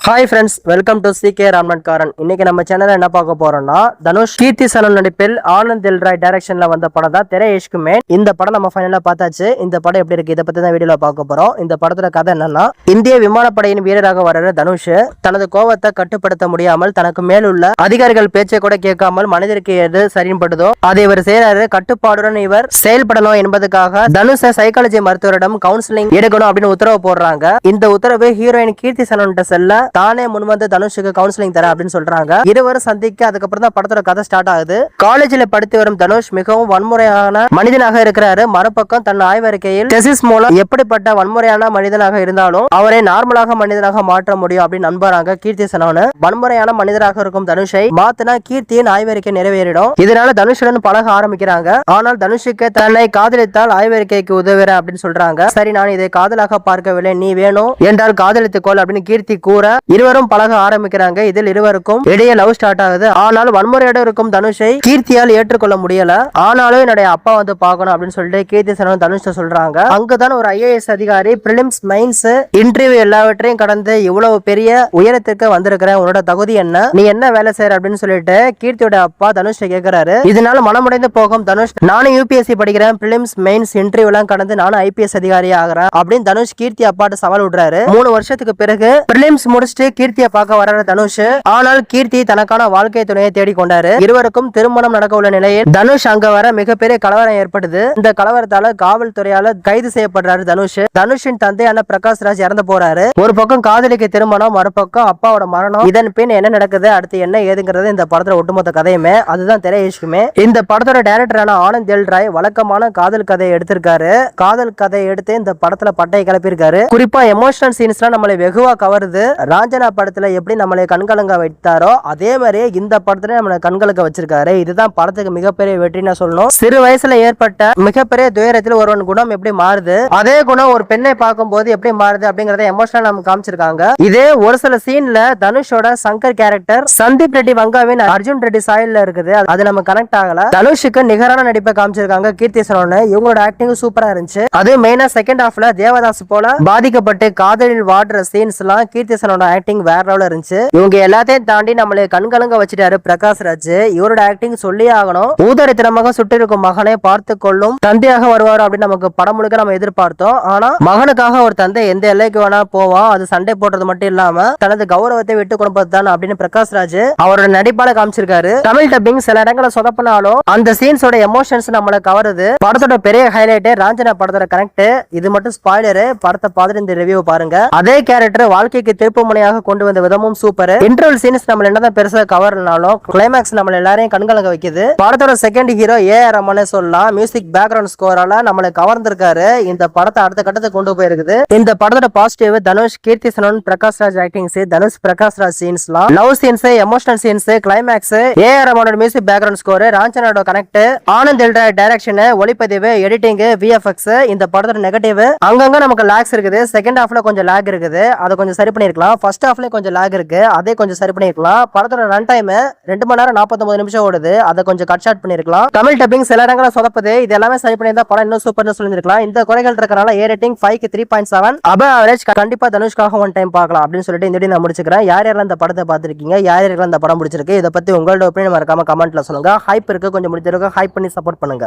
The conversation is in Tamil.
Hi friends, welcome to CK ராமன்காரன். இன்னைக்கு நம்ம சேனல்ல என்ன பார்க்க போறோம்னா, தனுஷ் கீர்த்தி சனன் நடிப்பில் ஆனந்த் தில்ராய் டைரக்ஷன்ல வந்த படம் தான் திரை இஷ்க் மேன். இந்த படம் நம்ம ஃபைனலா பார்த்தாச்சு. இந்த படம் எப்படி இருக்கு இதை பத்தி தான் வீடியோல பார்க்க போறோம். இந்த படத்தோட கதை என்னன்னா, இந்திய விமானப்படையின் வீரராக வர்ற தனுஷ் தனது கோபத்தை கட்டுப்படுத்த முடியாமல் தனக்கு மேலுள்ள அதிகாரிகள் பேச்சை கூட கேட்காமல் மனிதருக்கு எது சரின்படுதோ அதை இவர் செய்யறாரு. கட்டுப்பாடுடன் இவர் செயல்படணும் என்பதற்காக தனுஷ சைக்காலஜி மருத்துவரிடம் கவுன்சிலிங் எடுக்கணும் அப்படின்னு உத்தரவு போடுறாங்க. இந்த உத்தரவு ஹீரோயின் கீர்த்தி சனன் செல்ல தானே முன்வந்து தனுஷுக்கு கவுன்சிலிங் தர அப்படின்னு சொல்றாங்க. இருவரும் சந்திக்க அதுக்கப்புறம் தான் படத்தோட கதை ஸ்டார்ட் ஆகுது. காலேஜில் படித்து வரும் தனுஷ் மிகவும் வன்முறையான மனிதனாக இருக்கிறாரு. மறுபக்கம் தன் ஆய்வறிக்கையில் டெசிஸ் மூலம் எப்படிப்பட்ட வன்முறையான மனிதனாக இருந்தாலும் அவரை நார்மலாக மனிதனாக மாற்ற முடியும் அப்படின்னு நம்புறாங்க கீர்த்தி சனோன். வன்முறையான மனிதராக இருக்கும் தனுஷை மாத்தினா கீர்த்தியின் ஆய்வறிக்கை நிறைவேறிடும். இதனால தனுஷுடன் பழக ஆரம்பிக்கிறாங்க. ஆனால் தனுஷுக்கு தன்னை காதலித்தால் ஆய்வறிக்கைக்கு உதவுறேன் அப்படின்னு சொல்றாங்க. சரி, நான் இதை காதலாக பார்க்கவில்லை, நீ வேணும் என்றால் காதலித்துக்கோள் அப்படின்னு கீர்த்தி கூற இருவரும் பழக ஆரம்பிக்கிறாங்க. இதில் இருவருக்கும் இடையே லவ் ஸ்டார்ட் ஆகுது. ஆனால் வன்முறையோடு இருக்கும் தனுஷை கீர்த்தியால் ஏற்றுக்கொள்ள முடியல. ஆனாலும் என்னுடைய அப்பா வந்து பார்க்கணும் அப்படின்னு சொல்லிட்டு கீர்த்தி சனன் தனுஷ் சொல்றாங்க. அங்குதான் ஒரு IAS அதிகாரி பிரிலிம்ஸ் மெயின்ஸ் இன்டர்வியூ எல்லாவற்றையும் கடந்து இவ்வளவு பெரிய உயரத்திற்கு வந்திருக்கிற, உன்னோட தகுதி என்ன, நீ என்ன வேலை செய்யற அப்படின்னு சொல்லிட்டு கீர்த்தியோட அப்பா தனுஷ் கேட்கிறாரு. இதனால மனமுடைந்து போகும் தனுஷ், நானும் UPSC படிக்கிறேன், பிரிலிம்ஸ் மெயின்ஸ் இன்டர்வியூ எல்லாம் கடந்து நானும் IPS அதிகாரி ஆகிறேன் அப்படின்னு தனுஷ் கீர்த்தி அப்பாட்ட சவால் விடுறாரு. 3 வருஷத்துக்கு பிறகு பிரிலிம்ஸ் முடிச்சுட்டு கீர்த்தியை பார்க்க வர்ற தனுஷ், ஆனால் கீர்த்தி தனக்கான வாழ்க்கை துணையை தேடிக்கொண்டாரு. இருவருக்கும் திருமணம் நடக்க உள்ள நிலையில் தனுஷ் அங்க வர மிகப்பெரிய கலவரம் ஏற்படுது. இந்த கலவரத்தால காவல்துறையால கைது செய்யப்படுறாரு தனுஷ். தனுஷின் தந்தையான பிரகாஷ் ராஜ் இறந்து போறாரு. ஒரு பக்கம் காதலிக்கு திருமணம், மறுபக்கம் அப்பாவோட மரணம். இதன் பின் என்ன நடக்குது, அடுத்து என்ன ஏதுங்கிறது இந்த படத்துல ஒட்டுமொத்த கதையுமே. அதுதான் திரை இஷ்குமே. இந்த படத்தோட டைரக்டரான ஆனந்த் தில்ராய் வழக்கமான காதல் கதையை எடுத்திருக்காரு. காதல் கதையை எடுத்து இந்த படத்துல பட்டையை கிளப்பியிருக்காரு. குறிப்பா எமோஷனல் சீன்ஸ்லாம் நம்மளை வெகுவா கவருது. ராஞ்சனா படத்துல எப்படி நம்மளை கண்கலங்க வைத்தாரோ அதே மாதிரி இந்த படத்துல நம்மளை கண்கலங்க வச்சிருக்காரு. இதுதான் படத்துக்கு மிகப்பெரிய வெற்றின்னு சொல்லணும். சிறு வயசுல ஏற்பட்ட மிகப்பெரிய துயரத்தில் ஒருவன் குணம் எப்படி மாறுது, அதே குணம் ஒரு பெண்ணை பார்க்கும் போது எப்படி மாறுது அப்படிங்கறத எமோஷனல் நம்ம காமிச்சிருக்காங்க. இதே ஒரு சில சீன்ல தனுஷோட சங்கர் கேரக்டர் சந்தீப் ரெட்டி வங்காவின் அர்ஜுன் ரெட்டி சாயல்ல இருக்குது. அது நம்ம கனெக்ட் ஆகல. தனுஷுக்கு நிகரான நடிப்பை காமிச்சிருக்காங்க கீர்த்தி சனோன். இவங்களோட ஆக்டிங் சூப்பரா இருந்துச்சு. அது மெயினா செகண்ட் ஹாஃப்ல தேவதாஸ் போல பாதிக்கப்பட்டு காதலில் வாடுற சீன்ஸ் எல்லாம் கீர்த்தி சனோட ஆக்டிங் வேற லெவல்ல இருந்துச்சு. இவங்க எல்லாத்தையும் தாண்டி நம்மளை கண்கலங்க வச்சிட்டாரு பிரகாஷ் ராஜ். இவரோட ஆக்டிங் சொல்லியே ஆகணும். ஊதரித்தனமாக சுட்டிருக்கும் மகனை பார்த்து கொள்ளும் தந்தையாக வருவார் அப்படின்னு நமக்கு படம் முழுக்க நம்ம எதிர்பார்த்தோம். ஆனா மகனுக்காக ஒரு தந்தை எந்த எல்லைக்கு வேணா போவான். அது சண்டை போடுறது மட்டும் இல்லாம தனது கௌரவத்தை விட்டு கொடுப்பது தான் அப்படின்னு பிரகாஷ் ராஜ் அவரோட நடிப்பால காமிச்சிருக்காரு. தமிழ் டப்பிங் சில இடங்களை சொதப்பினாலும் அந்த சீன்ஸோட எமோஷன்ஸ் நம்மளை கவருது. படத்தோட பெரிய ஹைலைட் ராஞ்சனா படத்தோட கனெக்ட். இது மட்டும் ஸ்பாய்லரு. படத்தை பார்த்துட்டு இந்த ரிவ்யூ பாருங்க. அதே கேரக்டர் வாழ்க்கைக்கு திருப்பு முனையாக கொண்டு வந்த விதமும் சூப்பர். இன்டர்வல் சீன்ஸ் நம்ம என்னதான் பெருசா கவர்னாலும் கிளைமேக்ஸ் நம்ம எல்லாரையும் கண்கலங்க வைக்குது. படத்தோட செகண்ட் ஹீரோ A.R. ரமணே சொல்லலாம். மியூசிக் பேக்ரவுண்ட் ஸ்கோரால நம்மளை கவர்ந்திருக்காரு. இந்த படத்தை அடுத்த கட்டத்துக்கு கொண்டு போயிருக்குது. இந்த படத்தோட பாசிட்டிவ் தனுஷ், கீர்த்தி சனோன், பிரகாஷ் ராஜ் ஆக்டிங்ஸ், தனுஷ் பிரகாஷ் ராஜ் சீன்ஸ்லாம், love scenes, emotional scenes, climax, A.R. ரமணோட மியூசிக் பேக்ரவுண்ட் ஸ்கோர், ராஞ்சனாவோட கனெக்ட், ஆனந்த் தில்ராய் டைரக்ஷன், ஒளிப்பதிவு, எடிட்டிங், VFX. இந்த படத்தோட நெகட்டிவ் அங்கங்க நமக்கு லாக்ஸ் இருக்குது. செகண்ட் ஹாஃப்ல கொஞ்சம் லாக் இருக்குது. அதை கொஞ்சம் சரி பண்ணிருக்கலாம். ஃபர்ஸ்ட் ஹாஃப்ல கொஞ்சம் லாக் இருக்கு. அதே கொஞ்சம் சரி பண்ணிருக்கலாம். படத்தோட ரன் டைம் 2 மணி நேரம் 49 நிமிஷம் ஓடுது. அதை கொஞ்சம் கட் ஷார்ட் பண்ணிருக்கலாம். தமிழ் டப்பிங் சில இடங்களை சொதப்புது. இது எல்லாமே சரி பண்ணியிருந்தா படம் இன்னும் சூப்பர்னு சொல்லிருக்கலாம். இந்த குறைகள் இருக்கறனால A ரேட்டிங் 5க்கு 3.7. Above average. கண்டிப்பா தனுஷ்காக ஒன் டைம் பார்க்கலாம் அப்படின்னு சொல்லிட்டு இந்த வீடியோ நான் முடிச்சுக்கிறேன். யார் யாரெல்லாம் இந்த படத்தை பார்த்திருக்கீங்க, யார் யாரெல்லாம் இந்த படம் பிடிச்சிருக்கு, இதை பத்தி உங்களோட ஒப்பீனியன் மறக்காம கமெண்ட்ல சொல்லுங்க. ஹைப் இருக்கு, கொஞ்சம் முடிஞ்சிருக்கு, ஹைப் பண்ணி சப்போர்ட் பண்ணுங்க.